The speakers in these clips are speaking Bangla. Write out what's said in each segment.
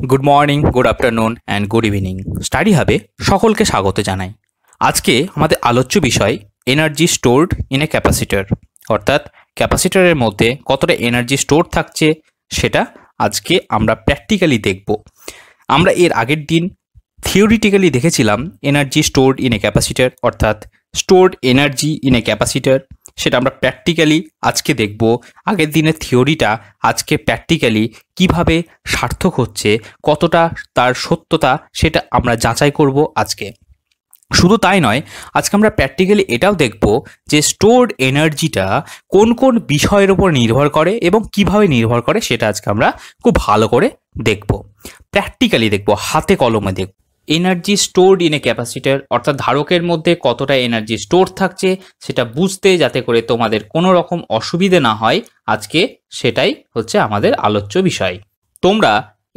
Good morning, good afternoon and good evening. Study hub সকলকে স্বাগত জানাই। আজকে আমাদের আলোচ্য বিষয় energy stored in a capacitor, অর্থাৎ ক্যাপাসিটরের মধ্যে কতটা এনার্জি স্টোর থাকছে সেটা আজকে আমরা প্র্যাকটিক্যালি দেখব। আমরা এর আগের দিন থিওরিটিক্যালি দেখেছিলাম energy stored in a capacitor, অর্থাৎ stored energy in a capacitor, সেটা আমরা প্র্যাকটিক্যালি আজকে দেখব। আগের দিনের থিওরিটা আজকে প্র্যাকটিক্যালি কিভাবে সার্থক হচ্ছে, কতটা তার সত্যতা সেটা আমরা যাচাই করব আজকে। শুধু তাই নয়, আজকে আমরা প্র্যাকটিক্যালি এটাও দেখব যে স্টোরড এনার্জিটা কোন কোন বিষয়ের উপর নির্ভর করে এবং কিভাবে নির্ভর করে সেটা আজকে আমরা খুব ভালো করে দেখব, প্র্যাকটিক্যালি দেখব, হাতে কলমে দেখব। Energy stored in a capacitor, অর্থাৎ ধারকের মধ্যে কতটা এনার্জি স্টোর থাকছে সেটা বুঝতে, যাতে করে তোমাদের কোনো রকম অসুবিধে না হয়, আজকে সেটাই হচ্ছে আমাদের আলোচ্য বিষয়। তোমরা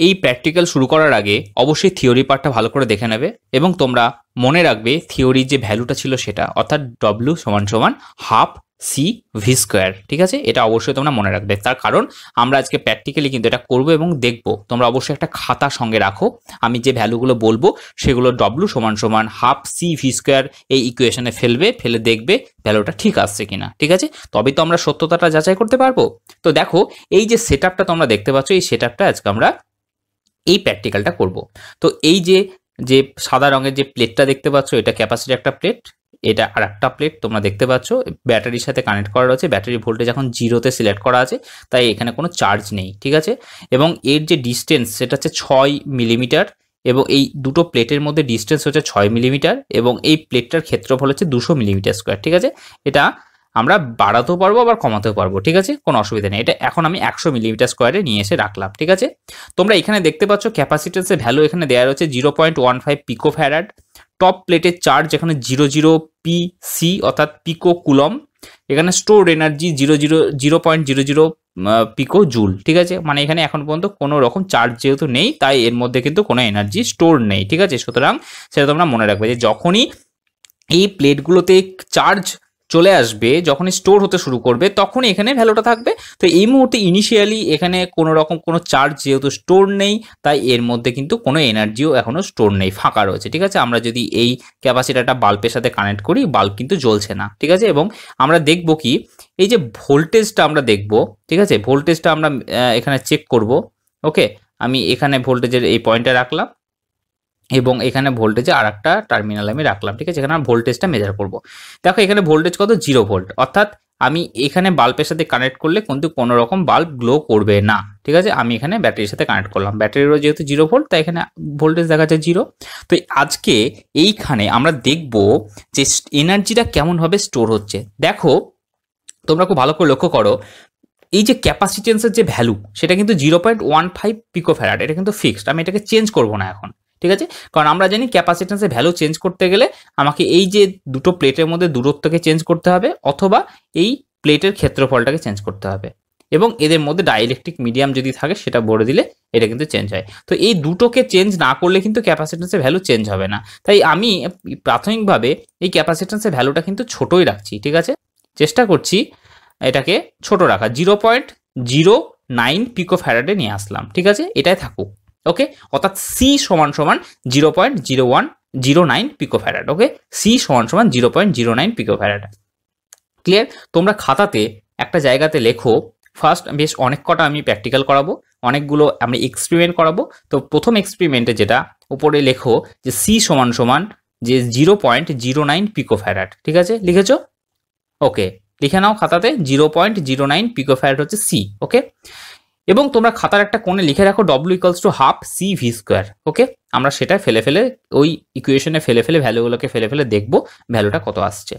এই প্র্যাকটিক্যাল শুরু করার আগে অবশ্যই থিওরি পার্টটা ভালো করে দেখে নেবে এবং তোমরা মনে রাখবে থিওরির যে ভ্যালুটা ছিল সেটা, অর্থাৎ ডব্লিউ সমান সমান হাফ সি ভি স্কোয়ার। ঠিক আছে, এটা অবশ্যই তোমরা মনে রাখবে। তার কারণ আমরা আজকে প্র্যাকটিক্যালি কিন্তু এটা করবো এবং দেখবো। তোমরা অবশ্যই একটা খাতা সঙ্গে রাখো। আমি যে ভ্যালুগুলো বলবো সেগুলো ডব্লিউ সমান সমান হাফ সি ভি স্কোয়ার এই ইকুয়েশনে ফেলে দেখবে ভ্যালুটা ঠিক আসছে কিনা। ঠিক আছে, তবেই তো আমরা সত্যতাটা যাচাই করতে পারবো। তো দেখো, এই যে সেট আপটা তোমরা দেখতে পাচ্ছ, এই সেট আপটা আজকে আমরা এই প্র্যাকটিক্যালটা করব। তো এই যে যে সাদা রঙের যে প্লেটটা দেখতে পাচ্ছ, এটা ক্যাপাসিটি একটা প্লেট, এটা আর একটা প্লেট তোমরা দেখতে পাচ্ছ ব্যাটারির সাথে কানেক্ট করা রয়েছে। ব্যাটারি ভোল্টেজ এখন জিরোতে সিলেক্ট করা আছে, তাই এখানে কোনো চার্জ নেই। ঠিক আছে, এবং এর যে ডিস্টেন্স সেটা হচ্ছে 6 মিলিমিটার, এবং এই দুটো প্লেটের মধ্যে ডিস্টেন্স হচ্ছে 6 মিলিমিটার, এবং এই প্লেটটার ক্ষেত্রফল হচ্ছে 200 মিলিমিটার স্কোয়ার। ঠিক আছে, এটা আমরা বাড়াতেও পারবো আবার কমাতেও পারবো। ঠিক আছে, কোনো অসুবিধা নেই। এটা এখন আমি 100 মিলিমিটার স্কোয়ারে নিয়ে এসে রাখলাম। ঠিক আছে, তোমরা এখানে দেখতে পাচ্ছ ক্যাপাসিটেন্সের ভ্যালু এখানে দেওয়া রয়েছে 0.15 পিকো ফ্যারাড। টপ প্লেটের চার্জ এখানে 00 পিসি, অর্থাৎ পিকো কুলম। এখানে স্টোর এনার্জি 0.00 পিকো জুল। ঠিক আছে, মানে এখানে এখন পর্যন্ত কোনো রকম চার্জ যেহেতু নেই, তাই এর মধ্যে কিন্তু কোনো এনার্জি স্টোর নেই। ঠিক আছে, সুতরাং সেটা তোমরা মনে রাখবে যে যখনই এই প্লেটগুলোতে চার্জ চলে আসবে, যখনই স্টোর হতে শুরু করবে, তখনই এখানে ভ্যালুটা থাকবে। তো এই মুহূর্তে ইনিশিয়ালি এখানে কোনো রকম কোনো চার্জ যেহেতু স্টোর নেই, তাই এর মধ্যে কিন্তু কোনো এনার্জিও এখনও স্টোর নেই, ফাঁকা রয়েছে। ঠিক আছে, আমরা যদি এই ক্যাপাসিটারটা বাল্বের সাথে কানেক্ট করি, বাল্ব কিন্তু জ্বলছে না। ঠিক আছে, এবং আমরা দেখব কি, এই যে ভোল্টেজটা আমরা দেখব। ঠিক আছে, ভোল্টেজটা আমরা এখানে চেক করব। ওকে, আমি এখানে ভোল্টেজের এই পয়েন্টটা রাখলাম এবং এখানে ভোল্টেজে আর একটা টার্মিনাল আমি রাখলাম। ঠিক আছে, এখানে আমি ভোল্টেজটা মেজার করব। দেখো এখানে ভোল্টেজ কত, 0 ভোল্ট, অর্থাৎ আমি এখানে বাল্বের সাথে কানেক্ট করলে কিন্তু কোনো রকম বাল্ব গ্লো করবে না। ঠিক আছে, আমি এখানে ব্যাটারির সাথে কানেক্ট করলাম, ব্যাটারিরও যেহেতু 0 ভোল্ট, তাই এখানে ভোল্টেজ দেখা যাচ্ছে 0। তো আজকে এইখানে আমরা দেখব যে এনার্জিটা কেমনভাবে স্টোর হচ্ছে। দেখো তোমরা খুব ভালো করে লক্ষ্য করো, এই যে ক্যাপাসিটেন্সের যে ভ্যালু সেটা কিন্তু 0.15 পিকো ফ্যারাড, এটা কিন্তু ফিক্সড, আমি এটাকে চেঞ্জ করব না এখন। ঠিক আছে, কারণ আমরা জানি ক্যাপাসিটেন্সের ভ্যালু চেঞ্জ করতে গেলে আমাকে এই যে দুটো প্লেটের মধ্যে দূরত্বকে চেঞ্জ করতে হবে, অথবা এই প্লেটের ক্ষেত্রফলটাকে চেঞ্জ করতে হবে, এবং এদের মধ্যে ডাইইলেকট্রিক মিডিয়াম যদি থাকে সেটা বলে দিলে এটা কিন্তু চেঞ্জ হয়। তো এই দুটোকে চেঞ্জ না করলে কিন্তু ক্যাপাসিটেন্সের ভ্যালু চেঞ্জ হবে না। তাই আমি প্রাথমিকভাবে এই ক্যাপাসিটেন্সের ভ্যালুটা কিন্তু ছোটই রাখছি। ঠিক আছে, চেষ্টা করছি এটাকে ছোট রাখা, 0.09 পিকো ফ্যারাডে নিয়ে আসলাম। ঠিক আছে, এটাই থাকুক। ওকে, অর্থাৎ সি সমান সমান 0.0109 পিকো ফ্যারাড। ওকে, সি সমান সমান 0.09 পিকো ফ্যারাড। ক্লিয়ার? তোমরা খাতাতে একটা জায়গাতে লেখো। ফার্স্ট বেশ অনেক কটা আমি প্র্যাকটিক্যাল করাবো, অনেকগুলো আমি এক্সপেরিমেন্ট করাবো। তো প্রথম এক্সপেরিমেন্টে যেটা উপরে লেখো যে সি সমান সমান যে 0.09 পিকো ফ্যারাড। ঠিক আছে, লিখেছো? ওকে, লিখে নাও খাতাতে 0.09 পিকো ফ্যারাড হচ্ছে সি। ওকে, এবং তোমরা খাতার একটা কোণে লিখে রাখো W equals to half C V square. Okay, আমরা সেটা ফেলে ওই ইকুয়েশনে ফেলে ভ্যালুগুলোকে ফেলে দেখবো ভ্যালুটা কত আসছে।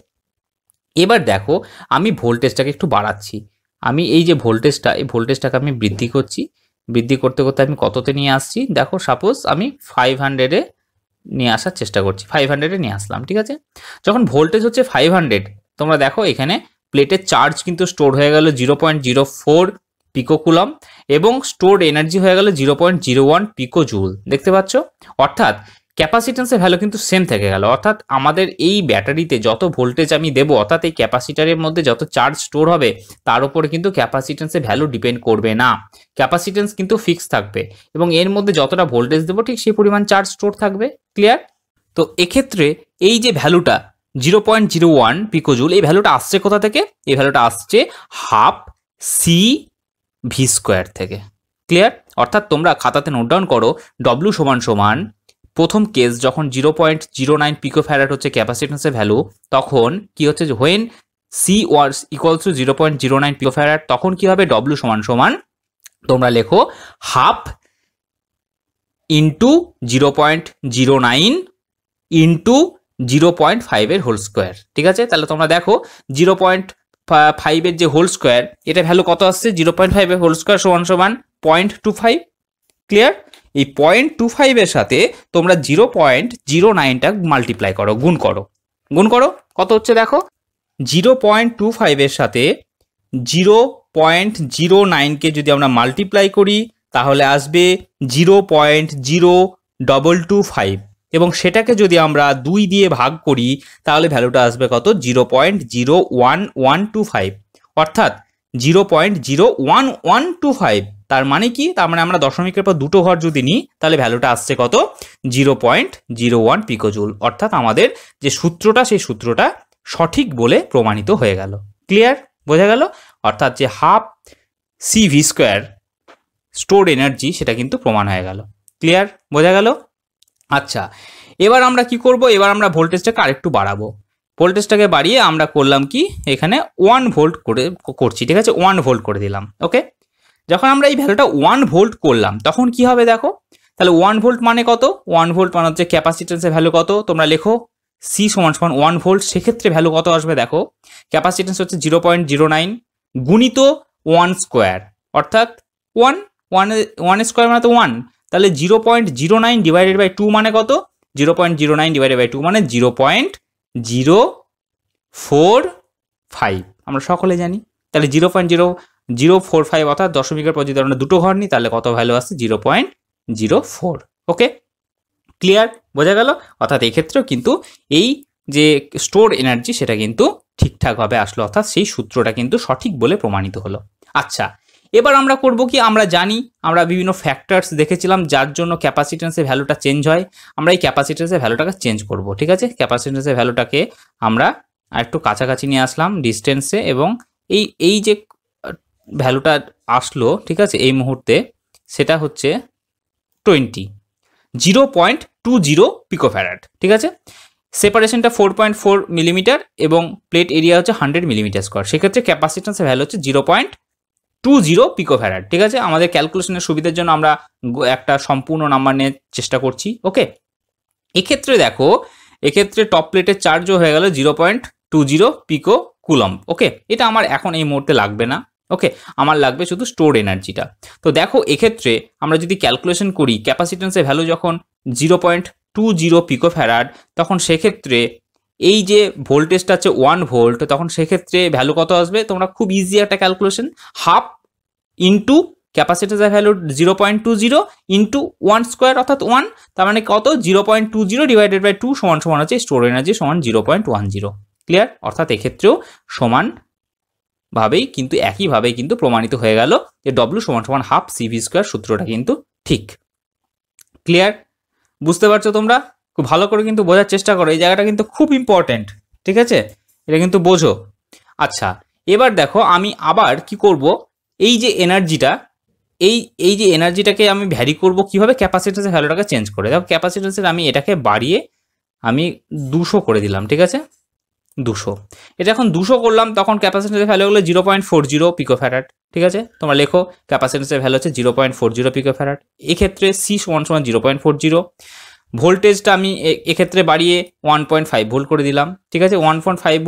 এবার দেখো আমি ভোল্টেজটাকে একটু বাড়াচ্ছি। আমি এই যে ভোল্টেজটা, এই ভোল্টেজটাকে আমি বৃদ্ধি করছি। বৃদ্ধি করতে করতে আমি কততে নিয়ে আসছি, দেখো সাপোজ আমি 500-এ নিয়ে আসার চেষ্টা করছি, 500-এ নিয়ে আসলাম। ঠিক আছে, যখন ভোল্টেজ হচ্ছে 500, তোমরা দেখো এখানে প্লেটের চার্জ কিন্তু স্টোর হয়ে গেল 0.04 পিকো কুলম, এবং স্টোরড এনার্জি হয়ে গেল 0.01 পিকো জুল। দেখতে পাচ্ছ? অর্থাৎ ক্যাপাসিট্যান্সের ভ্যালু কিন্তু সেম থেকে গেল, অর্থাৎ আমাদের এই ব্যাটারিতে যত ভোল্টেজ আমি দেবো, অর্থাৎ এই ক্যাপাসিটারের মধ্যে যত চার্জ স্টোর হবে তার উপরে কিন্তু ক্যাপাসিট্যান্সের ভ্যালু ডিপেন্ড করবে না। ক্যাপাসিট্যান্স কিন্তু ফিক্স থাকবে এবং এর মধ্যে যতটা ভোল্টেজ দেবো ঠিক সেই পরিমাণ চার্জ স্টোর থাকবে। ক্লিয়ার? তো এক্ষেত্রে এই যে ভ্যালুটা 0.01 পিকোজুল, এই ভ্যালুটা আসছে কোথা থেকে? এই ভ্যালুটা আসছে হাফ সি ভি স্কোয়ার থেকে। ক্লিয়ার? অর্থাৎ তোমরা খাতাতে নোট ডাউন করো, ডব্লিউ সমান সমান প্রথম কেস যখন 0.09 পিকো ফ্যারাড হচ্ছে ক্যাপাসিট্যান্সের ভ্যালু, তখন কি হচ্ছে, when C was equals to 0.09 pico farad, তখন কি হবে, ডব্লিউ সমান সমান তোমরা লেখো হাফ ইন্টু 0.09 ইন্টু 0.5 এর হোল স্কোয়ার। ঠিক আছে? তাহলে তোমরা দেখো 0.5 এর যে হোল স্কোয়ার, এটা ভ্যালু কত আসছে, 0.5 এর হোল স্কোয়ার সমান সমান 0.25। ক্লিয়ার? এই 0.25 এর সাথে তোমরা 0.09টা মাল্টিপ্লাই করো, গুণ করো। কত হচ্ছে দেখো, 0.25 এর সাথে 0.09কে যদি আমরা মাল্টিপ্লাই করি তাহলে আসবে 0.0225 এবং সেটাকে যদি আমরা 2 দিয়ে ভাগ করি তাহলে ভ্যালুটা আসবে কত, 0.01125, অর্থাৎ 0.01125। তার মানে কি, তার মানে আমরা দশমিকের পর দুটো ঘর যদি নিই তাহলে ভ্যালুটা আসছে কত, 0.01 পিকোজুল। অর্থাৎ আমাদের যে সূত্রটা, সেই সূত্রটা সঠিক বলে প্রমাণিত হয়ে গেল। ক্লিয়ার? বোঝা গেল? অর্থাৎ যে half C V square stored energy সেটা কিন্তু প্রমাণ হয়ে গেল। ক্লিয়ার? বোঝা গেল? আচ্ছা, এবার আমরা কি করব, এবার আমরা ভোল্টেজটাকে আরেকটু বাড়াবো। ভোল্টেজটাকে বাড়িয়ে আমরা করলাম কি, এখানে 1 ভোল্ট করছি। ঠিক আছে? 1 ভোল্ট করে দিলাম। ওকে, যখন আমরা এই ভ্যালুটা 1 ভোল্ট করলাম তখন কি হবে দেখো, তাহলে 1 ভোল্ট মানে কত, 1 ভোল্ট মানে হচ্ছে ক্যাপাসিট্যান্সের ভ্যালু কত, তোমরা লেখো সি সমান সমান 1 ভোল্ট। সেক্ষেত্রে ভ্যালু কত আসবে দেখো, ক্যাপাসিট্যান্স হচ্ছে 0.09 গুণিত 1 স্কোয়ার, অর্থাৎ 1 স্কোয়ার মানে তো 1, তাহলে 0.09 ডিভাইডেড বাই 2 মানে কত, 0.09 ডিভাইডেড বাই 2 মানে 0.045 আমরা সকলে জানি। তাহলে 0.0045 অর্থাৎ দশমিকের পর যদি আমরা দুটো ঘর নিই তাহলে কত ভ্যালু আসছে, 0.04। ওকে, ক্লিয়ার? বোঝা গেল? অর্থাৎ এই ক্ষেত্রেও কিন্তু এই যে স্টোর এনার্জি সেটা কিন্তু ঠিকঠাকভাবে আসলো, অর্থাৎ সেই সূত্রটা কিন্তু সঠিক বলে প্রমাণিত হলো। আচ্ছা, এবার আমরা করব কি, আমরা জানি, আমরা বিভিন্ন ফ্যাক্টরস দেখেছিলাম যার জন্য ক্যাপাসিট্যান্সের ভ্যালুটা চেঞ্জ হয়। আমরা এই ক্যাপাসিট্যান্সের ভ্যালুটাকে চেঞ্জ করব। ঠিক আছে? ক্যাপাসিট্যান্সের ভ্যালুটাকে আমরা আরেকটু কাছাকাছি নিয়ে আসলাম ডিস্টেন্সে, এবং এই যে ভ্যালুটা আসলো, ঠিক আছে, এই মুহূর্তে সেটা হচ্ছে 0.20 পিকোফ্যারাড। ঠিক আছে? সেপারেশনটা 4.4 মিলিমিটার এবং প্লেট এরিয়া হচ্ছে 100 মিলিমিটার স্কোয়ার। সেক্ষেত্রে ক্যাপাসিট্যান্সের ভ্যালু হচ্ছে 0.20 পিকোফ্যারাড। ঠিক আছে? আমাদের ক্যালকুলেশনের সুবিধার জন্য আমরা একটা সম্পূর্ণ নাম্বার নিয়ে চেষ্টা করছি। ওকে, এক্ষেত্রে দেখো, এক্ষেত্রে টপ প্লেটের চার্জও হয়ে গেল 0.20 পিকো কুলম্ব। ওকে, এটা আমার এখন এই মুহূর্তে লাগবে না। ওকে, আমার লাগবে শুধু স্টোর এনার্জিটা। তো দেখো, এক্ষেত্রে আমরা যদি ক্যালকুলেশন করি ক্যাপাসিট্যান্সের ভ্যালু যখন 0.20 পিকোফ্যারাড, তখন সেক্ষেত্রে এই যে ভোল্টেজটা হচ্ছে 1 ভোল্ট, তখন সেক্ষেত্রে ভ্যালু কত আসবে, তোমরা খুব ইজি একটা ক্যালকুলেশন, হাফ ইন্টু ক্যাপাসিট্যান্সের ভ্যালু 0.20 ইন্টু 1 স্কোয়ার অর্থাৎ 1, তার মানে কত, 0.20 ডিভাইডেড বাই 2 সমান সমান হচ্ছে স্টোর এনার্জি সমান 0.10। ক্লিয়ার? অর্থাৎ এক্ষেত্রেও সমান ভাবেই কিন্তু একইভাবেই কিন্তু প্রমাণিত হয়ে গেল যে ডব্লিউ সমান সমান হাফ সিভি স্কোয়ার সূত্রটা কিন্তু ঠিক। ক্লিয়ার? বুঝতে পারছো তোমরা? খুব ভালো করে কিন্তু বোঝার চেষ্টা করো, এই জায়গাটা কিন্তু খুব ইম্পর্টেন্ট। ঠিক আছে? এটা কিন্তু বোঝো। আচ্ছা, এবার দেখো আমি আবার কি করব, এই যে এনার্জিটা, এই যে এনার্জিটাকে আমি ভ্যারি করব কিভাবে, ক্যাপাসিট্যান্সের ভ্যালুটাকে চেঞ্জ করে। দেখো, ক্যাপাসিট্যান্সের আমি এটাকে বাড়িয়ে আমি 200 করে দিলাম। ঠিক আছে? 200, এটা এখন 200 করলাম, তখন ক্যাপাসিট্যান্সের ভ্যালু হলো 0.40 পিকোফ্যারাড। ঠিক আছে? তোমরা লেখো ক্যাপাসিট্যান্সের ভ্যালু হচ্ছে 0.40 পিকোফ্যারাড। এক্ষেত্রে সি সমান সমান 0.40। ভোল্টেজটা আমি এক্ষেত্রে বাড়িয়ে 1.5 ভোল্ট করে দিলাম। ঠিক আছে? 1.5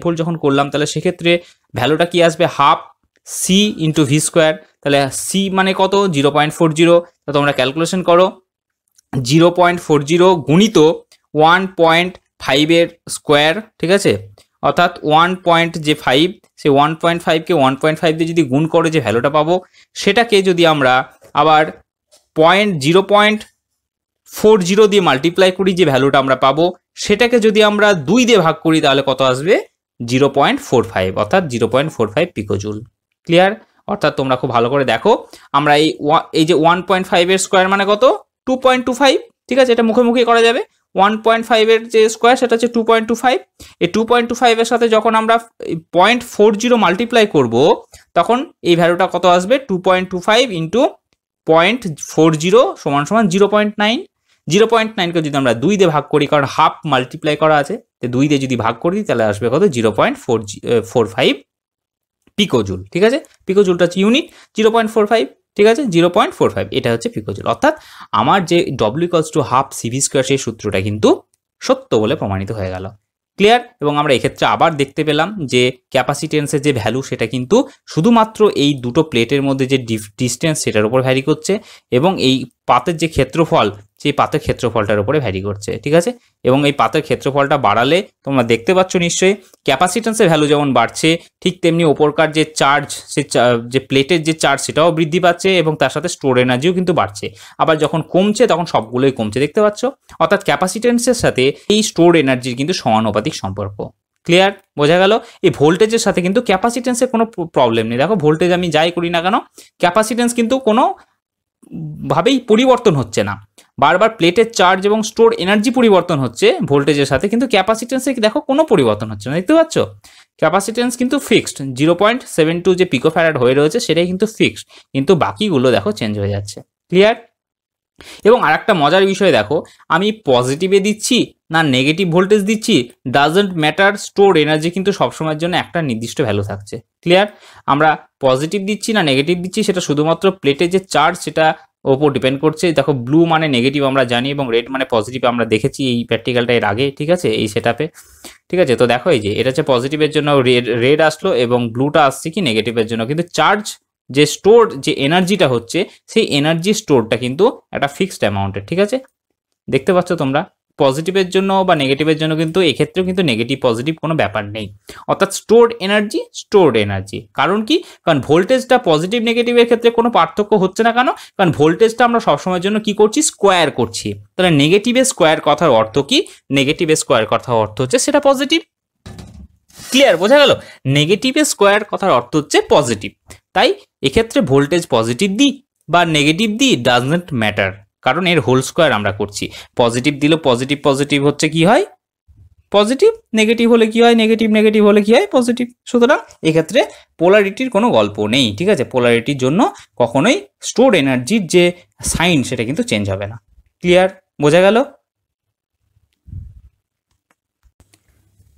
ভোল্ট যখন করলাম তাহলে সেক্ষেত্রে ভ্যালুটা কি আসবে, half C into V square. তাহলে সি মানে কত, 0.40। তো তোমরা ক্যালকুলেশন করো, 0.40 গুণিত 1.5 এর স্কোয়ার। ঠিক আছে? অর্থাৎ 1.5, সেই 1.5কে 1.5 দিয়ে যদি গুণ করে যে ভ্যালুটা পাবো, সেটাকে যদি আমরা আবার 0.5 40 দিয়ে মাল্টিপ্লাই করি যে ভ্যালুটা আমরা পাবো সেটাকে যদি আমরা 2 দিয়ে ভাগ করি তাহলে কত আসবে 0.45 অর্থাৎ 0.45 পিকোজুল। ক্লিয়ার? অর্থাৎ তোমরা খুব ভালো করে দেখো আমরা এই যে 1.5 এর স্কোয়ার মানে কত 2.25, ঠিক আছে, এটা মুখে মুখে করা যাবে। 1.5 এর যে স্কোয়ার সেটা হচ্ছে 2.25, এই 2.25 এর সাথে যখন আমরা 0.40 মাল্টিপ্লাই করব তখন এই ভ্যালুটা কত আসবে 2.25 ইন্টু 0.40 সমান সমান 0.9। 0.9কে যদি আমরা 2 দিয়ে ভাগ করি, কারণ হাফ মাল্টিপ্লাই করা আছে, তো 2 দিয়ে যদি ভাগ করি তাহলে আসবে কত 0.45 পিকোজুল। ঠিক আছে, পিকোজুলটা হচ্ছে ইউনিট, 0.45, ঠিক আছে, 0.45 এটা হচ্ছে পিকোজুল। অর্থাৎ আমার যে W = হাফ CV স্কোয়ার সেই সূত্রটা কিন্তু সত্য বলে প্রমাণিত হয়ে গেল। ক্লিয়ার? এবং আমরা এক্ষেত্রে আবার দেখতে পেলাম যে ক্যাপাসিটেন্সের যে ভ্যালু সেটা কিন্তু শুধুমাত্র এই দুটো প্লেটের মধ্যে যে ডিস্টেন্স সেটার উপর ভ্যারি করছে এবং এই পাতের যে ক্ষেত্রফল সেই পাতের ক্ষেত্রফলটার উপরে ভ্যারি করছে। ঠিক আছে, এবং এই পাতের ক্ষেত্রফলটা বাড়ালে তোমরা দেখতে পাচ্ছ নিশ্চয়ই ক্যাপাসিটেন্সের ভ্যালু যেমন বাড়ছে ঠিক তেমনি ওপরকার যে চার্জ যে প্লেটের যে চার্জ সেটাও বৃদ্ধি পাচ্ছে এবং তার সাথে স্টোর এনার্জিও কিন্তু বাড়ছে। আবার যখন কমছে তখন সবগুলোই কমছে, দেখতে পাচ্ছ। অর্থাৎ ক্যাপাসিটেন্সের সাথে এই স্টোর এনার্জির কিন্তু সমানুপাতিক সম্পর্ক। ক্লিয়ার? বোঝা গেল? এই ভোল্টেজের সাথে কিন্তু ক্যাপাসিটেন্সের কোনো প্রবলেম নেই। দেখো ভোল্টেজ আমি যাই করি না কেন ক্যাপাসিটেন্স কিন্তু কোনো ভাবেই পরিবর্তন হচ্ছে না। বারবার প্লেটের চার্জ এবং স্টোর এনার্জি পরিবর্তন হচ্ছে ভোল্টেজের সাথে, কিন্তু ক্যাপাসিটেন্সে দেখো কোনো পরিবর্তন হচ্ছে না, দেখতে পাচ্ছ। ক্যাপাসিটেন্স কিন্তু ফিক্সড, 0.72 যে পিকোফ্যারাড হয়ে রয়েছে সেটাই কিন্তু ফিক্সড, কিন্তু বাকিগুলো দেখো চেঞ্জ হয়ে যাচ্ছে। ক্লিয়ার? এবং আরেকটা মজার বিষয় দেখো, আমি পজিটিভে দিচ্ছি না নেগেটিভ ভোল্টেজ দিচ্ছি ডাজন্ট ম্যাটার, স্টোর এনার্জি কিন্তু সবসময়ের জন্য একটা নির্দিষ্ট ভ্যালু থাকছে। ক্লিয়ার? আমরা পজিটিভ দিচ্ছি না নেগেটিভ দিচ্ছি সেটা শুধুমাত্র প্লেটে যে চার্জ সেটা ওপর ডিপেন্ড করছে। দেখো ব্লু মানে নেগেটিভ আমরা জানি এবং রেড মানে পজিটিভ আমরা দেখেছি এই প্র্যাকটিক্যালটা এর আগে, ঠিক আছে, এই সেটআপে। ঠিক আছে, তো দেখো এই যে এটা হচ্ছে পজিটিভের জন্য রেড আসলো এবং ব্লুটা আসছে কি নেগেটিভের জন্য, কিন্তু চার্জ যে স্টোর যে এনার্জিটা হচ্ছে সেই এনার্জি স্টোরটা কিন্তু একটা ফিক্সড অ্যামাউন্টের। ঠিক আছে, দেখতে পাচ্ছ তোমরা পজিটিভের জন্য বা নেগেটিভের জন্য কিন্তু এক্ষেত্রেও কিন্তু নেগেটিভ পজিটিভ কোনো ব্যাপার নেই। অর্থাৎ স্টোরড এনার্জি। কারণ কি? কারণ ভোল্টেজটা পজিটিভ নেগেটিভের ক্ষেত্রে কোনো পার্থক্য হচ্ছে না। কেন? কারণ ভোল্টেজটা আমরা সবসময়ের জন্য কি করছি স্কোয়ার করছি। তাহলে নেগেটিভের স্কোয়ার কথার অর্থ কি? নেগেটিভের স্কোয়ার কথার অর্থ হচ্ছে সেটা পজিটিভ। ক্লিয়ার? বোঝা গেল? নেগেটিভের স্কোয়ার কথার অর্থ হচ্ছে পজিটিভ। তাই এক্ষেত্রে ভোল্টেজ পজিটিভ দিই বা নেগেটিভ দিই ডাজন্ট ম্যাটার, কারণ এর হোল স্কোয়ার আমরা করছি। পজিটিভ দিলে পজিটিভ হচ্ছে কি হয় পজিটিভ, নেগেটিভ হলে কি হয় নেগেটিভ হলে কি হয় পজিটিভ। সুতরাং এক্ষেত্রে পোলারিটির কোনো গল্প নেই। ঠিক আছে, পোলারিটির জন্য কখনোই স্টোর এনার্জির যে সাইন সেটা কিন্তু চেঞ্জ হবে না। ক্লিয়ার? বোঝা গেল?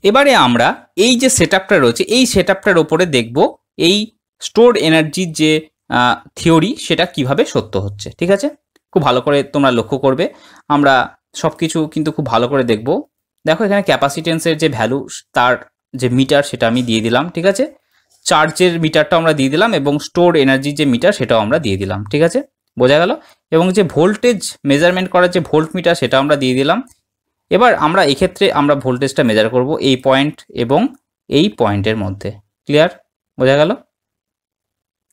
এবারে আমরা এই যে সেটআপটা রয়েছে এই সেটআপটার ওপরে দেখব এই স্টোর এনার্জির যে থিওরি সেটা কিভাবে সত্য হচ্ছে। ঠিক আছে, খুব ভালো করে তোমরা লক্ষ্য করবে। আমরা সব কিছু কিন্তু খুব ভালো করে দেখব। দেখো এখানে ক্যাপাসিটেন্সের যে ভ্যালু তার যে মিটার সেটা আমি দিয়ে দিলাম। ঠিক আছে, চার্জের মিটারটা আমরা দিয়ে দিলাম এবং স্টোর এনার্জির যে মিটার সেটাও আমরা দিয়ে দিলাম। ঠিক আছে, বোঝা গেল? এবং যে ভোল্টেজ মেজারমেন্ট করার যে ভোল্ট মিটার সেটা আমরা দিয়ে দিলাম। এবার আমরা এক্ষেত্রে আমরা ভোল্টেজটা মেজার করব এই পয়েন্ট এবং এই পয়েন্টের মধ্যে। ক্লিয়ার? বোঝা গেল?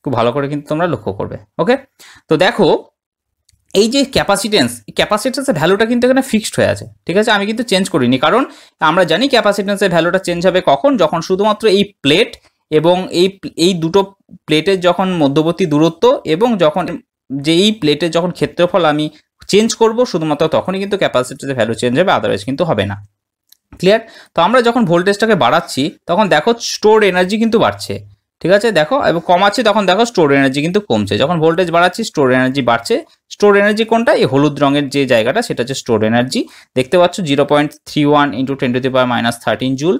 খুব ভালো করে কিন্তু তোমরা লক্ষ্য করবে। ওকে, তো দেখো এই যে ক্যাপাসিটেন্সের ভ্যালুটা কিন্তু এখানে ফিক্সড হয়ে আছে। ঠিক আছে, আমি কিন্তু চেঞ্জ করিনি, কারণ আমরা জানি ক্যাপাসিটেন্সের ভ্যালুটা চেঞ্জ হবে কখন, যখন শুধুমাত্র এই প্লেট এবং এই দুটো প্লেটের যখন মধ্যবর্তী দূরত্ব এবং যখন যে এই প্লেটের যখন ক্ষেত্রফল আমি চেঞ্জ করব শুধুমাত্র তখনই কিন্তু ক্যাপাসিটেন্সের ভ্যালু চেঞ্জ হবে, আদারওয়াইজ কিন্তু হবে না। ক্লিয়ার? তো আমরা যখন ভোল্টেজটাকে বাড়াচ্ছি তখন দেখো স্টোর এনার্জি কিন্তু বাড়ছে। ঠিক আছে, দেখো, এবং কমাচ্ছি তখন দেখো স্টোর এনার্জি কিন্তু কমছে। যখন ভোল্টেজ বাড়াচ্ছি স্টোর এনার্জি বাড়ছে। স্টোর এনার্জি কোনটা? এই হলুদ রঙের যে জায়গাটা সেটা হচ্ছে স্টোর এনার্জি। দেখতে পাচ্ছ 0.31 × 10⁻13 জুল।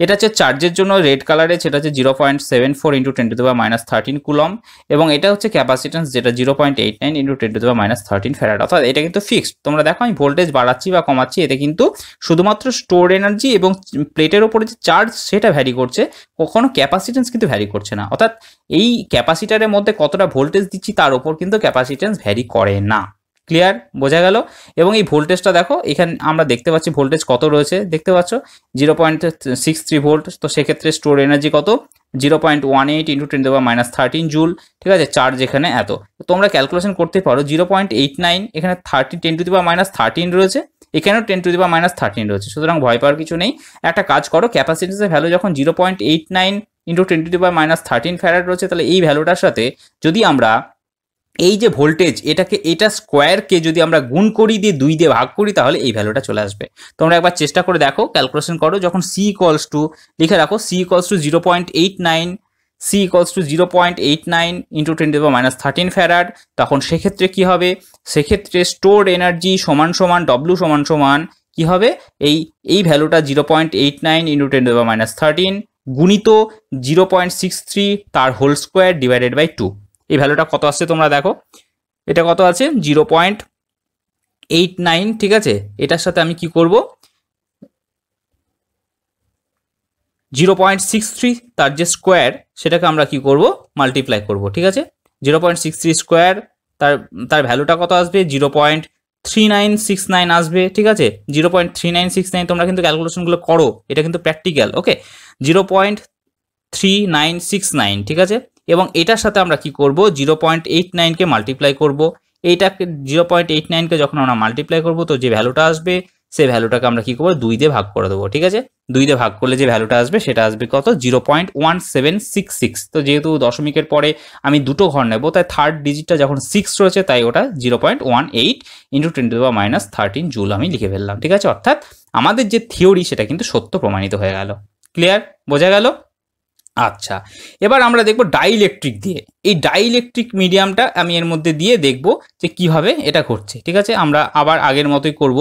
এটা হচ্ছে চার্জের জন্য রেড কালারে, সেটা হচ্ছে 0.74 × 10⁻13 কুলম। এবং এটা হচ্ছে ক্যাপাসিটেন্স যেটা 0.89 × 10⁻13 ফ্যারাড। অর্থাৎ এটা কিন্তু ফিক্সড। তোমরা দেখো আমি ভোল্টেজ বাড়াচ্ছি বা কমাচ্ছি, এতে কিন্তু শুধুমাত্র স্টোর এনার্জি এবং প্লেটের ওপরে যে চার্জ সেটা ভ্যারি করছে, কখনো ক্যাপাসিটেন্স কিন্তু ভ্যারি করছে না। অর্থাৎ এই ক্যাপাসিটারের মধ্যে কতটা ভোল্টেজ দিচ্ছি তার উপর কিন্তু ক্যাপাসিটেন্স ভ্যারি করে না। ক্লিয়ার? বোঝা গেল? এবং এই ভোল্টেজটা দেখো এখানে আমরা দেখতে পাচ্ছি ভোল্টেজ কত রয়েছে, দেখতে পাচ্ছ 0.63 ভোল্ট। তো সেক্ষেত্রে স্টোর এনার্জি কত 0.18 ইন্টু 10⁻13 জুল, ঠিক আছে। চার্জ এখানে এত। তোমরা ক্যালকুলেশন করতে পারো 0.89, এখানে 10⁻13 রয়েছে, এখানেও 10⁻13 রয়েছে, সুতরাং ভয় পাওয়ার কিছু নেই। একটা কাজ করো, ক্যাপাসিটেন্সের ভ্যালু যখন 0.89 ইন্টু 10⁻13 ফ্যারাড রয়েছে, তাহলে এই ভ্যালুটার সাথে যদি আমরা এই যে ভোল্টেজ এটা স্কোয়ারকে যদি আমরা গুণ করি দিয়ে 2 দিয়ে ভাগ করি, তাহলে এই ভ্যালুটা চলে আসবে। তোমরা একবার চেষ্টা করে দেখো, ক্যালকুলেশন করো। যখন C ইকুয়ালস টু লিখে রাখো, C equals to 0.89, C equals to 0.89 into 10⁻13 farad, তখন সেক্ষেত্রে কি হবে? সেক্ষেত্রে স্টোরড এনার্জি সমান সমান W সমান সমান কি হবে? এই ভ্যালুটা 0.89 ইন্টু 10⁻13 গুণিত 0.63 তার হোল স্কোয়ার ডিভাইডেড বাই 2। এই ভ্যালুটা কত আসছে তোমরা দেখো, এটা কত আছে? 0.89, ঠিক আছে। এটার সাথে আমি কি করব? 0.63 তার যে স্কোয়ার, সেটাকে আমরা কি করব? মাল্টিপ্লাই করব, ঠিক আছে। 0.63 স্কোয়ার তার ভ্যালুটা কত আসবে? 0.3969 আসবে, ঠিক আছে। 0.3969 তোমরা কিন্তু ক্যালকুলেশনগুলো করো, এটা কিন্তু প্র্যাকটিক্যাল, ওকে। 0.3969, ঠিক আছে। এবং এটার সাথে আমরা কি করব? 0.89কে মাল্টিপ্লাই করব। এইটাকে 0.89কে যখন আমরা মাল্টিপ্লাই করব, তো যে ভ্যালুটা আসবে সেই ভ্যালুটাকে আমরা কি করব? 2 দিয়ে ভাগ করে দেবো, ঠিক আছে। 2 দিয়ে ভাগ করলে যে ভ্যালুটা আসবে সেটা আসবে কত? 0.1766। তো যেহেতু দশমিকের পরে আমি দুটো ঘর নেব, তাই থার্ড ডিজিটটা যখন 6 রয়েছে, তাই ওটা 0.18 ইন্টু 10⁻13 জুল আমি লিখে ফেললাম, ঠিক আছে। অর্থাৎ আমাদের যে থিওরি সেটা কিন্তু সত্য প্রমাণিত হয়ে গেল। ক্লিয়ার? বোঝা গেল? আচ্ছা, এবার আমরা দেখব ডাইইলেকট্রিক দিয়ে। এই ডাইইলেকট্রিক মিডিয়ামটা আমি এর মধ্যে দিয়ে দেখব যে কিভাবে এটা ঘটছে, ঠিক আছে। আমরা আবার আগের মতোই করব,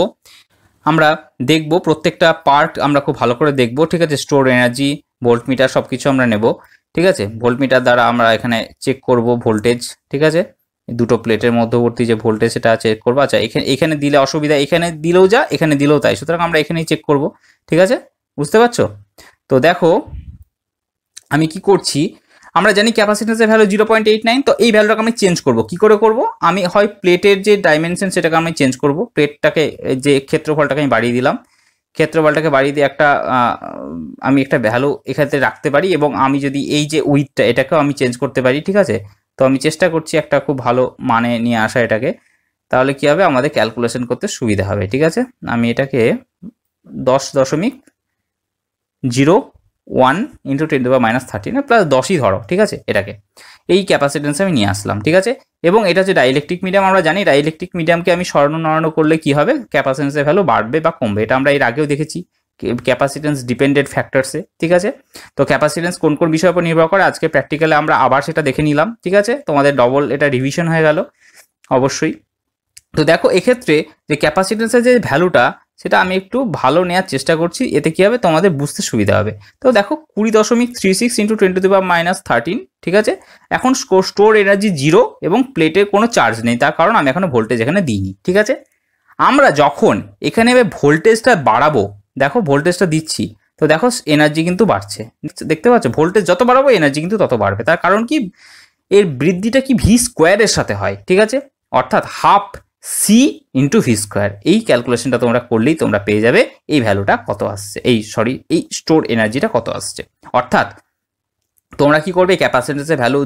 আমরা দেখব প্রত্যেকটা পার্ট আমরা খুব ভালো করে দেখব, ঠিক আছে। স্টোর এনার্জি, ভোল্টমিটার সব কিছু আমরা নেব, ঠিক আছে। ভোল্টমিটার দ্বারা আমরা এখানে চেক করব ভোল্টেজ, ঠিক আছে। দুটো প্লেটের মধ্যবর্তী যে ভোল্টেজ সেটা চেক করবো। আচ্ছা, এখানে দিলে অসুবিধা, এখানে দিলেও যা, এখানে দিলেও তাই, সুতরাং আমরা এখানেই চেক করব, ঠিক আছে। বুঝতে পারছো? তো দেখো আমি কি করছি, আমরা জানি ক্যাপাসিটেন্সের ভ্যালু 0.89, তো এই ভ্যালুটাকে আমি চেঞ্জ করব। কি করে করব? আমি হয় প্লেটের যে ডাইমেনশন সেটাকে আমি চেঞ্জ করব, প্লেটটাকে যে ক্ষেত্রফলটাকে আমি বাড়িয়ে দিলাম, ক্ষেত্রফলটাকে বাড়িয়ে দিয়ে আমি একটা ভ্যালু এখানে রাখতে পারি, এবং আমি যদি এই যে উইথটা এটাকেও আমি চেঞ্জ করতে পারি, ঠিক আছে। তো আমি চেষ্টা করছি একটা খুব ভালো মানে নিয়ে আসা এটাকে, তাহলে কি হবে? আমাদের ক্যালকুলেশন করতে সুবিধা হবে, ঠিক আছে। আমি এটাকে 10.01 ইন্টু 10⁻13 প্লাস 10ই ধরো, ঠিক আছে। এটাকে এই ক্যাপাসিটেন্সে আমি নিয়ে আসলাম, ঠিক আছে। এবং এটা যে ডাইইলেকট্রিক মিডিয়াম, আমরা জানি ডাইইলেকট্রিক মিডিয়ামকে আমি সরানো নড়ানো করলে কি হবে? ক্যাপাসিটেন্সের ভ্যালু বাড়বে বা কমবে, এটা আমরা এর আগেও দেখেছি ক্যাপাসিটেন্স ডিপেন্ডেন্ট ফ্যাক্টরসে, ঠিক আছে। তো ক্যাপাসিটেন্স কোন কোন বিষয়ের উপর নির্ভর করে আজকে প্র্যাকটিক্যালে আমরা আবার সেটা দেখে নিলাম, ঠিক আছে। তোমাদের ডবল এটা রিভিশন হয়ে গেল অবশ্যই। তো দেখো এক্ষেত্রে যে ক্যাপাসিটেন্সের যে ভ্যালুটা, সেটা আমি একটু ভালো নেওয়ার চেষ্টা করছি, এতে কি হবে? তোমাদের বুঝতে সুবিধা হবে। তো দেখো 20.36 ইন্টু 10⁻13, ঠিক আছে। এখন স্টোর এনার্জি 0 এবং প্লেটে কোনো চার্জ নেই, তার কারণ আমি এখনো ভোল্টেজ এখানে দিইনি, ঠিক আছে। আমরা যখন এখানে ভোল্টেজটা বাড়াবো, দেখো ভোল্টেজটা দিচ্ছি, তো দেখো এনার্জি কিন্তু বাড়ছে, দেখতে পাচ্ছ? ভোল্টেজ যত বাড়াবো এনার্জি কিন্তু তত বাড়বে। তার কারণ কি? এর বৃদ্ধিটা কি ভি স্কোয়ারের সাথে হয়, ঠিক আছে। অর্থাৎ half C into V square. এই ক্যালকুলেশনটা তোমরা করলেই তোমরা পেয়ে যাবে এই ভ্যালুটা কত আসছে, এই স্টোর এনার্জিটা কত আসছে। অর্থাৎ তোমরা কি করবে? ক্যাপাসিটেন্সের ভ্যালু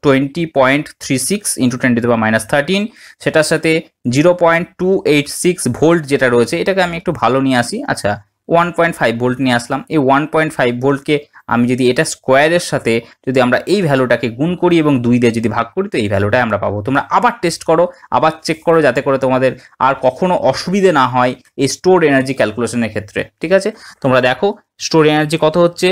20.36 ইন্টু 10⁻13, সেটার সাথে 0.286 ভোল্ট যেটা রয়েছে, এটাকে আমি একটু ভালো নিয়ে আসি। আচ্ছা, 1.5 ভোল্ট নিয়ে আসলাম। এই 1.5 ভোল্টকে আমি যদি এটা স্কোয়ারের সাথে যদি আমরা এই ভ্যালুটাকে গুণ করি এবং 2 দিয়ে যদি ভাগ করি, তো এই ভ্যালুটাই আমরা পাবো। তোমরা আবার টেস্ট করো, আবার চেক করো, যাতে করে তোমাদের আর কখনো অসুবিধে না হয় এই স্টোর এনার্জি ক্যালকুলেশনের ক্ষেত্রে, ঠিক আছে। তোমরা দেখো স্টোর এনার্জি কত হচ্ছে,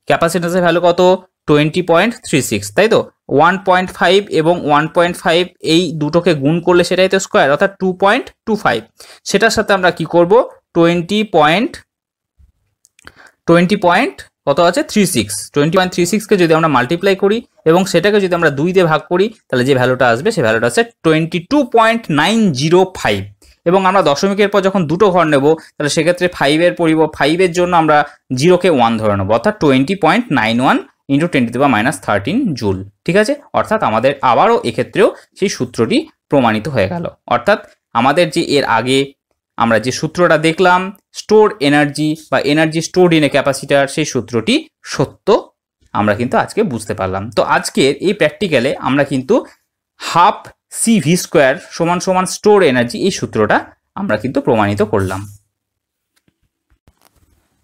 ক্যাপাসিটেন্সের ভ্যালু কত? 20.36, তাই তো। 1.5 এবং 1.5 এই দুটোকে গুণ করলে সেটাই তো স্কোয়ার, অর্থাৎ 2.25। সেটার সাথে আমরা কি করব? 20 কত আছে? 20.36কে যদি আমরা মাল্টিপ্লাই করি এবং সেটাকে যদি আমরা 2 দিয়ে ভাগ করি, তাহলে যে ভ্যালুটা আসবে সেই ভ্যালুটা আছে 22.905। এবং আমরা দশমিকের পর যখন দুটো ঘর নেব, তাহলে সেক্ষেত্রে 5-এর জন্য আমরা 0কে 1 ধরে নেবো, অর্থাৎ 20.91 ইন্টু 10⁻13 জুল, ঠিক আছে। অর্থাৎ আমাদের আবারও এক্ষেত্রেও সেই সূত্রটি প্রমাণিত হয়ে গেল। অর্থাৎ আমাদের যে এর আগে আমরা যে সূত্রটা দেখলাম, স্টোর এনার্জি বা energy stored in A capacitor, সেই সূত্রটি সত্য আমরা কিন্তু আজকে বুঝতে পারলাম। তো আজকের এই প্র্যাকটিক্যালে আমরা কিন্তু হাফ CV স্কোয়ার সমান সমান স্টোর এনার্জি এই সূত্রটা আমরা কিন্তু প্রমাণিত করলাম।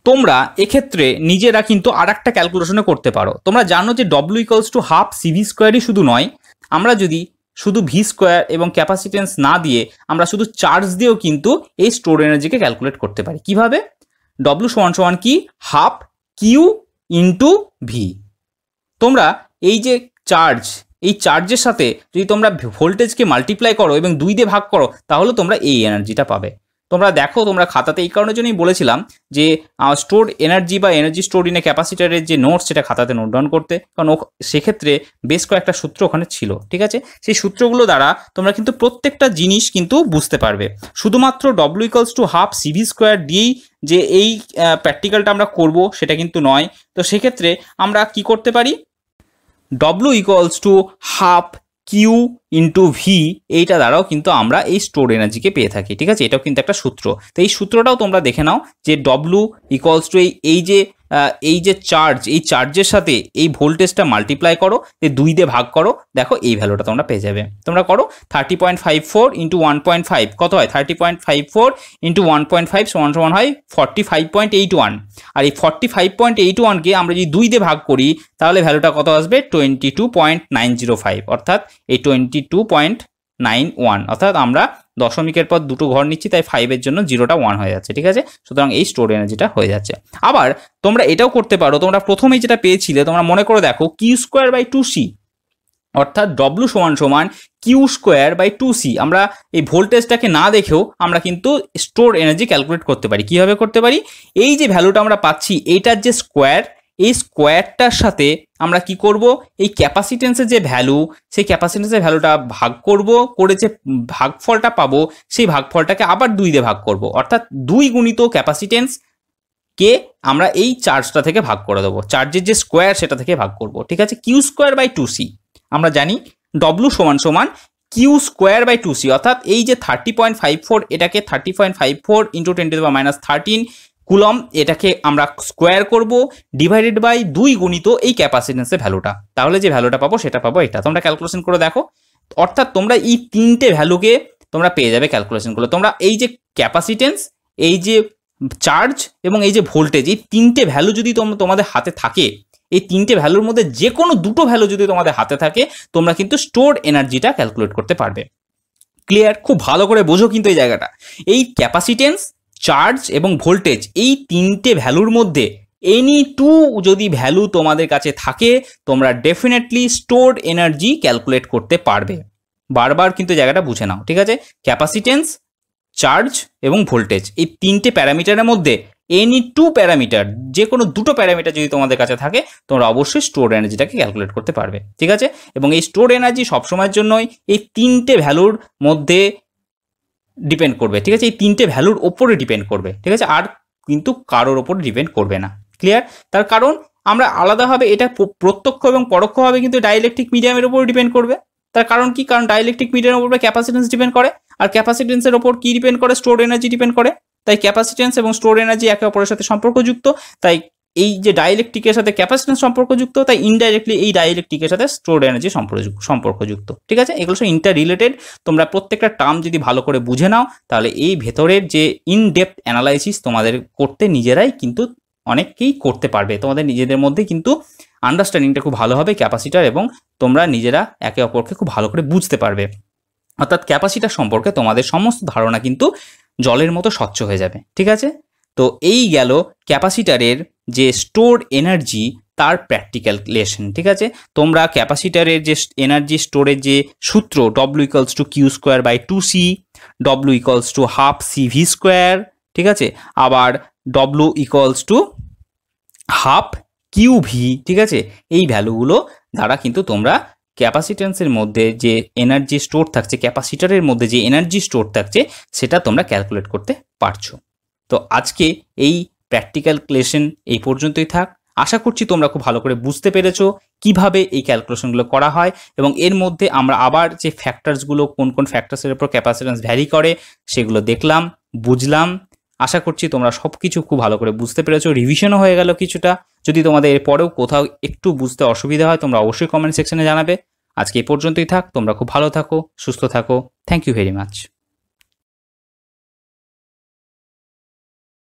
তোমরা এক্ষেত্রে নিজেরা কিন্তু আর একটা ক্যালকুলেশনে করতে পারো। তোমরা জানো যে W equals to half CV স্কোয়ারই শুধু নয়, আমরা যদি শুধু ভি স্কোয়ার এবং ক্যাপাসিটেন্স না দিয়ে আমরা শুধু চার্জ দিয়েও কিন্তু এই স্টোর এনার্জিকে ক্যালকুলেট করতে পারি। কিভাবে? W সমান সমান কি? Half Q into V. তোমরা এই যে চার্জ, এই চার্জের সাথে যদি তোমরা ভোল্টেজকে মাল্টিপ্লাই করো এবং 2 দিয়ে ভাগ করো, তাহলে তোমরা এই এনার্জিটা পাবে। তোমরা দেখো, তোমরা খাতাতে এই কারণের জন্যই বলেছিলাম যে স্টোর এনার্জি বা এনার্জি স্টোর ইন এ ক্যাপাসিটারের যে নোটস, সেটা খাতাতে নোট ডাউন করতে, কারণ সেক্ষেত্রে বেশ কয়েকটা সূত্র ওখানে ছিল। ঠিক আছে, সেই সূত্রগুলো দ্বারা তোমরা কিন্তু প্রত্যেকটা জিনিস কিন্তু বুঝতে পারবে। শুধুমাত্র W equals to half CV square দিয়েই যে এই প্র্যাকটিক্যালটা আমরা করব সেটা কিন্তু নয়। তো সেক্ষেত্রে আমরা কি করতে পারি? W equals to half Q into V, এইটা দ্বারাও কিন্তু আমরা এই স্টোর এনার্জিকে পেয়ে থাকি। ঠিক আছে, এটাও কিন্তু একটা সূত্র। তো এই সূত্রটাও তোমরা দেখে নাও যে W ইকুয়ালস টু এই যে চার্জ, এই চার্জের সাথে এই ভোল্টেজটা মাল্টিপ্লাই করো, 2 দিয়ে ভাগ করো, দেখো এই ভ্যালুটা তোমরা পেয়ে যাবে। তোমরা করো 30.54 ইন্টু 1.5 কত হয়? 30.54 ইন্টু 1.5 সমান সমান হয় 45.81। আর এই 45.81কে আমরা যদি 2 দিয়ে ভাগ করি, তাহলে ভ্যালুটা কত আসবে? 22.905, অর্থাৎ এই 22.91, অর্থাৎ আমরা দশমিকের পর দুটো ঘর নিচ্ছি, তাই 5-এর জন্য 0টা 1 হয়ে যাচ্ছে। ঠিক আছে, সুতরাং এই স্টোর এনার্জিটা হয়ে যাচ্ছে। আবার তোমরা এটাও করতে পারো, তোমরা প্রথমেই যেটা পেয়েছিলে তোমরা মনে করে দেখো, কিউ স্কোয়ার বাই 2c, অর্থাৎ W সমান সমান কিউ স্কোয়ার বাই 2c। আমরা এই ভোল্টেজটাকে না দেখেও আমরা কিন্তু স্টোর এনার্জি ক্যালকুলেট করতে পারি। কীভাবে করতে পারি? এই যে ভ্যালুটা আমরা পাচ্ছি, এইটার যে স্কোয়ার, এই স্কোয়ারটার সাথে আমরা কি করব? এই ক্যাপাসিটেন্সের যে ভ্যালু, সেই ক্যাপাসিটেন্সের ভ্যালুটা ভাগ করব, করে যে ভাগফলটা পাবো, সেই ভাগফলটাকে আবার 2 দিয়ে ভাগ করব, অর্থাৎ 2 গুণিত ক্যাপাসিটেন্স কে আমরা এই চার্জটা থেকে ভাগ করে দেবো, চার্জের যে স্কোয়ার সেটা থেকে ভাগ করব। ঠিক আছে, কিউ স্কোয়ার বাই 2c। আমরা জানি W সমান সমান কিউ স্কোয়ার বাই 2c, অর্থাৎ এই যে 30.54, এটাকে 30.54 ইন্টু 10⁻13 কুলম, এটাকে আমরা স্কোয়ার করব, ডিভাইডেড বাই 2 গুণিত এই ক্যাপাসিটেন্সের ভ্যালুটা, তাহলে যে ভ্যালুটা পাবো সেটা পাবো এটা। তোমরা ক্যালকুলেশন করে দেখো, অর্থাৎ তোমরা এই 3টে ভ্যালুকে তোমরা পেয়ে যাবে ক্যালকুলেশন করলে। তোমরা এই যে ক্যাপাসিটেন্স, এই যে চার্জ এবং এই যে ভোল্টেজ, এই 3টে ভ্যালু যদি তোমাদের হাতে থাকে, এই 3টে ভ্যালুর মধ্যে যে কোনো 2টো ভ্যালু যদি তোমাদের হাতে থাকে, তোমরা কিন্তু স্টোর এনার্জিটা ক্যালকুলেট করতে পারবে। ক্লিয়ার? খুব ভালো করে বোঝো কিন্তু এই জায়গাটা। এই ক্যাপাসিটেন্স, চার্জ এবং ভোল্টেজ, এই 3টে ভ্যালুর মধ্যে এনি 2 যদি ভ্যালু তোমাদের কাছে থাকে, তোমরা ডেফিনেটলি স্টোরড এনার্জি ক্যালকুলেট করতে পারবে। বারবার কিন্তু জায়গাটা বুঝে নাও। ঠিক আছে, ক্যাপাসিটেন্স, চার্জ এবং ভোল্টেজ, এই 3টে প্যারামিটারের মধ্যে এনি 2 প্যারামিটার, যে কোনো 2টো প্যারামিটার যদি তোমাদের কাছে থাকে, তোমরা অবশ্যই স্টোর এনার্জিটাকে ক্যালকুলেট করতে পারবে। ঠিক আছে, এবং এই স্টোর এনার্জি সবসময়ের জন্যই এই 3টে ভ্যালুর মধ্যে ডিপেন্ড করবে। ঠিক আছে, এই 3টে ভ্যালুর ওপরে ডিপেন্ড করবে। ঠিক আছে, আর কিন্তু কারোর ওপর ডিপেন্ড করবে না। ক্লিয়ার? তার কারণ আমরা আলাদাভাবে এটা প্রত্যক্ষ এবং পরোক্ষভাবে কিন্তু ডাইইলেকট্রিক মিডিয়ামের উপর ডিপেন্ড করবে। তার কারণ কি? কারণ ডাইইলেকট্রিক মিডিয়ামের উপরে ক্যাপাসিটেন্স ডিপেন্ড করে, আর ক্যাপাসিটেন্সের ওপর কি ডিপেন্ড করে? স্টোর এনার্জি ডিপেন্ড করে। তাই ক্যাপাসিটেন্স এবং স্টোর এনার্জি একে অপরের সাথে সম্পর্কযুক্ত। তাই এই যে ডাইইলেকট্রিকের সাথে ক্যাপাসিটেন্স সম্পর্কযুক্ত, তাই ইনডাইরেক্টলি এই ডাইইলেকট্রিকের সাথে স্টোর এনার্জি সম্পর্কযুক্ত। ঠিক আছে, এগুলো সব ইন্টার রিলেটেড। তোমরা প্রত্যেকটা টার্ম যদি ভালো করে বুঝে নাও, তাহলে এই ভেতরের যে ইনডেপথ অ্যানালাইসিস তোমাদের করতে নিজেরাই কিন্তু অনেককেই করতে পারবে। তোমাদের নিজেদের মধ্যে কিন্তু আন্ডারস্ট্যান্ডিংটা খুব ভালো হবে ক্যাপাসিটার, এবং তোমরা নিজেরা একে অপরকে খুব ভালো করে বুঝতে পারবে। অর্থাৎ ক্যাপাসিটার সম্পর্কে তোমাদের সমস্ত ধারণা কিন্তু জলের মতো স্বচ্ছ হয়ে যাবে। ঠিক আছে, তো এই গেল ক্যাপাসিটারের যে স্টোর এনার্জি তার প্র্যাকটিক্যাল লেসন। ঠিক আছে, তোমরা ক্যাপাসিটারের যে এনার্জি স্টোরের যে সূত্র, W equals to Q square by 2c, W equals to half CV square, ঠিক আছে, আবার W equals to half QV, ঠিক আছে, এই ভ্যালুগুলো দ্বারা কিন্তু তোমরা ক্যাপাসিটেন্সের মধ্যে যে এনার্জি স্টোর থাকছে, ক্যাপাসিটারের মধ্যে যে এনার্জি স্টোর থাকছে, সেটা তোমরা ক্যালকুলেট করতে পারছো। তো আজকে এই প্র্যাকটিক্যাল লেসন এই পর্যন্তই থাক। আশা করছি তোমরা খুব ভালো করে বুঝতে পেরেছো কিভাবে এই ক্যালকুলেশনগুলো করা হয়, এবং এর মধ্যে আমরা আবার যে ফ্যাক্টরসগুলো, কোন কোন ফ্যাক্টরসের উপর ক্যাপাসিটেন্স ভ্যারি করে, সেগুলো দেখলাম, বুঝলাম। আশা করছি তোমরা সব কিছু খুব ভালো করে বুঝতে পেরেছো, রিভিশনও হয়ে গেল কিছুটা। যদি তোমাদের এরপরেও কোথাও একটু বুঝতে অসুবিধা হয় তোমরা অবশ্যই কমেন্ট সেকশনে জানাবে। আজকে এই পর্যন্তই থাক, তোমরা খুব ভালো থাকো, সুস্থ থাকো। Thank you very much.